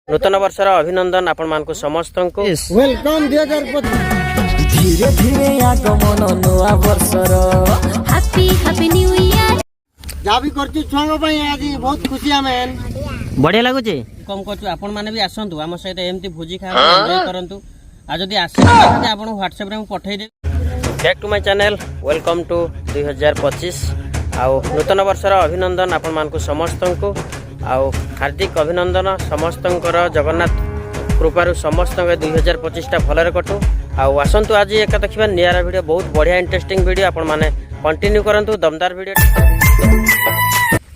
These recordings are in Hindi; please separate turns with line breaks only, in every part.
नूतन वर्षर अभिनंदन आपण मानकु समस्त को
वेलकम 2025
धीरे धीरे आगमन नया वर्षर
हैप्पी हैप्पी न्यू ईयर
जा भी करछु छुआ पई आज बहुत खुशी आमेन
बढ़िया लागुचे कम करछु आपण माने भी आसंतु हम सहित एमती भोजी खा एन्जॉय करंतु आ जदी आसे आपण WhatsApp रे पठै दे back to my channel welcome to 2025 आउ नूतन वर्षर अभिनंदन आपण मानकु समस्त को आउ हार्दिक अभिनंदन समस्त जगन्नाथ कृपार समस्त 2025 टा भलरे कटू आउ आसंतु आज एक देखिबा नियारा वीडियो बहुत बढ़िया इंटरेस्टिंग वीडियो आपण माने कंटिन्यू करंतु दमदार वीडियो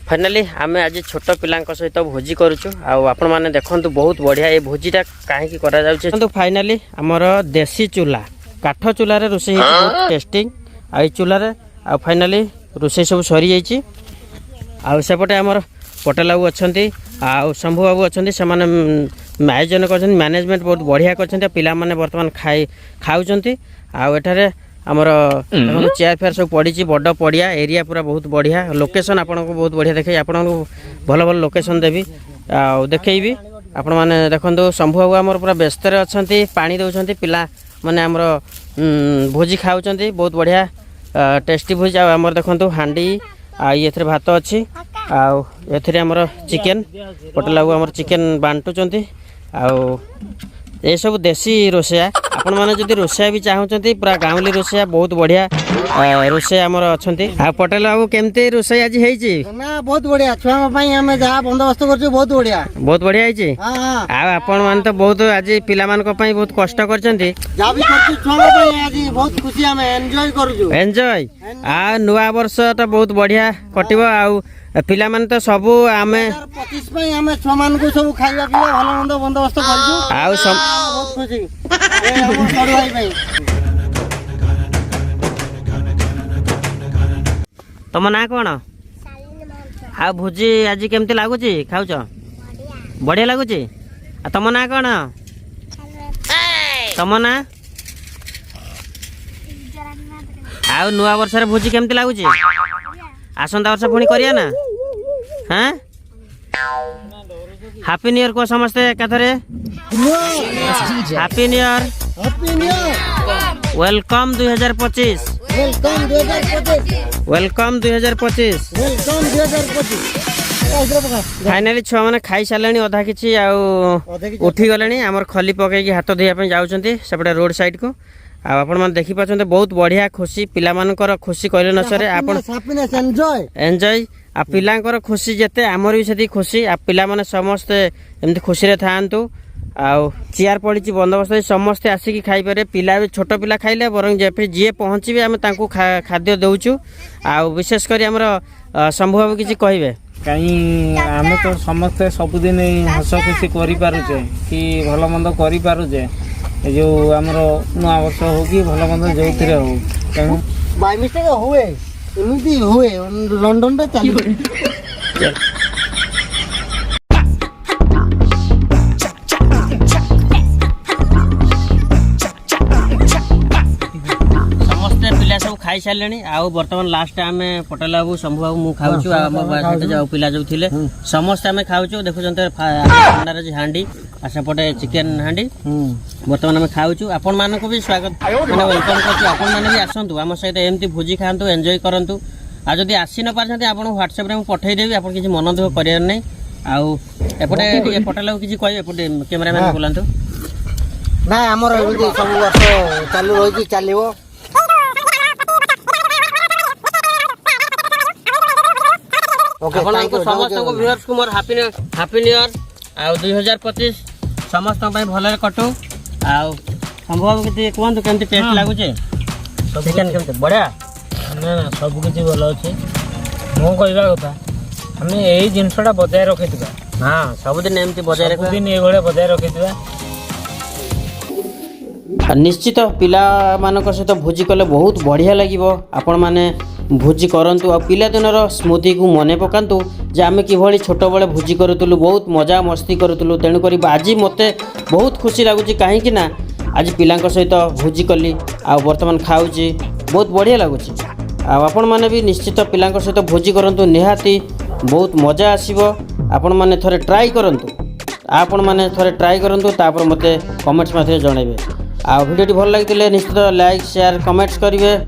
फाइनली आमे आज छोट पिलांक सहित भोजी करूछु आउ आपण माने देखंतु बहुत बढ़िया ए भोजीटा काहे की करा जाउछे तो फाइनली हमर देसी चूल्हा काठ चूल्हा रे रोसे बहुत टेस्टिंग आ ई चूल्हा रे आ फाइनली रोसे सब सरी जाईची आ सेपटे हमर पटेल बाबू अच्छा आउ शंभु बाबू अच्छा से आयोजन कर मैनेजमेंट बहुत बढ़िया कर पिला माने वर्तमान खाऊँ आउे आमर चेयर फेयर सब पड़ी बड़ पड़िया एरिया पूरा बहुत बढ़िया लोकेशन आपन को बहुत बढ़िया देखे आपन को भल भल लोकेशन देवी आ देखी आपण मैंने देखो शंभु बाबू आमर पूरा व्यस्त अच्छा पानी दौरान पिला माने आमर भोजी खाऊँ बहुत बढ़िया टेस्टी भोजी आमर देखो हांडी ये भात अच्छी आउ एथिरे हमर चिकेन पटेल बाबू हमर चिकेन बांटुचंती आउ ए सब देसी रोसेया आपण माने जदि रोसेया भी चाहउचंती पूरा गांवली रोसेया बहुत बढ़िया रोसेया हमर अछंती आ पटेल बाबू केमते रोसेया आज हेची
ना बहुत बढ़िया छुआ पई हमें जा बंदोबस्त करछु बहुत बढ़िया हेची
हां हां आ आपण मान तो बहुत आज पिला मान को पई बहुत कष्ट करचंती
जा भी करछु छुआ पई आज बहुत खुशी हमें एन्जॉय करछु
एन्जॉय आ नुवा वर्ष तो बहुत बढ़िया कटिबो आउ पिला मान तो सब आमे
2025 पई हमें छमान को सब खाइबा पिबा भलो मंद बंदोबस्त करछु
आउ
बहुत खुशी ए हमर बड़ भाई पई
तम ना कौन आ भोजी आज केमती लगुच खाऊच बढ़िया लगुच तम ना कौन तम ना आ नुआ वर्ष भोजी केमती लगुच आसंता वर्ष पुणी करिया ना हाँ हैप्पी न्यू ईयर को समस्ते एकाथरे happy new year welcome 2025 welcome 2025 finally छुआ मैंने खाई सारे अधा कि उठी गले आमर खली पकईकि हाथ धोया जाऊँच सेपटे रोड साइड को आपण देखी पाचंते बहुत बढ़िया खुशी पिला मानकर खुशी कहले न सरे आपण एन्जॉय आ पिलांकर खुशी जेते आमर भी सेती खुशी आ पिला माने समस्त एमती खुशी रे थांतु आ चेयर पड़ी बंदोबस्त समस्ते आसिकी खाई पारे पिला भी छोट पिला खाइले बरं जे जी पहुँचे आम खाद्य दौचु आ विशेष कर आमर शंभु बाबू किसी कहे
कहीं आम तो समस्ते सबुदिन हस खुशी करें कि भल मंद करें जो आमर नुआ वर्ष हो कि भल मंद जो हो
बाय मिस्टेक हुए एमती हुए लंडन रे चली
सब खाई सारे आउ बर्तमान लास्ट आम पटेल बाबू शंभु बाबू मु खाऊँ जाऊ पिला जो थे समस्ते आम खाऊँ देखुं हांडी आ सेपटे चिकेन हांडी बर्तमान आम खाऊँ आपण मान भी स्वागत मैंने वेलकम कर भी आसतु आम सहित एमती भोजी खातु एंजॉय करूँ आ जदि आसी न पारे आप WhatsApp रे पठेदेवी आप किसी मन दुख करार नहीं आउ एपटे पटेल बाबू किसी कहे एपटे कैमरामैन बोलांतु
ना हमर सब वर्ष चालू रही चलो
ओके समस्त व्यूअर्स को मोर हैप्पी न्यू ईयर आ 2025 समस्त भलरे कटू आ संभव किती कहतु केमती टेस्ट लागुचे चिकेन केमती बढ़िया
ना ना सब किसी भल अच्छे मो कहवा कथा आम यही जिनसा बजाय रखी
हाँ सबुदिन एमती बजाय रख
दिन ये बजाय रखी
निश्चित पिला मानक सहित भोजी कले बहुत बढ़िया लगिबो आपण माने भोजी करंतु आ पिला दिनर स्मृति को मने पकांतु जे आमे किभली छोट बळे भोजी करूतलु बहुत मजा मस्ती करूतलु तेणु करी आज मते बहुत खुशी लागुची काहे कि ना आज पिलांक सहित भोजी कली आ वर्तमान खाउची बहुत बढ़िया लागुची आ आपण माने भी निश्चित पिलांक सहित भोजी करंतु निहाती बहुत मजा आसीबो आपण माने थरे ट्राई करंतु आपण मैंने थे ट्राए करूँ तापर मत कमेंट्स मध्य जनइबे। आ वीडियो भल लगी निश्चित लाइक शेयर कमेंट्स करेंगे।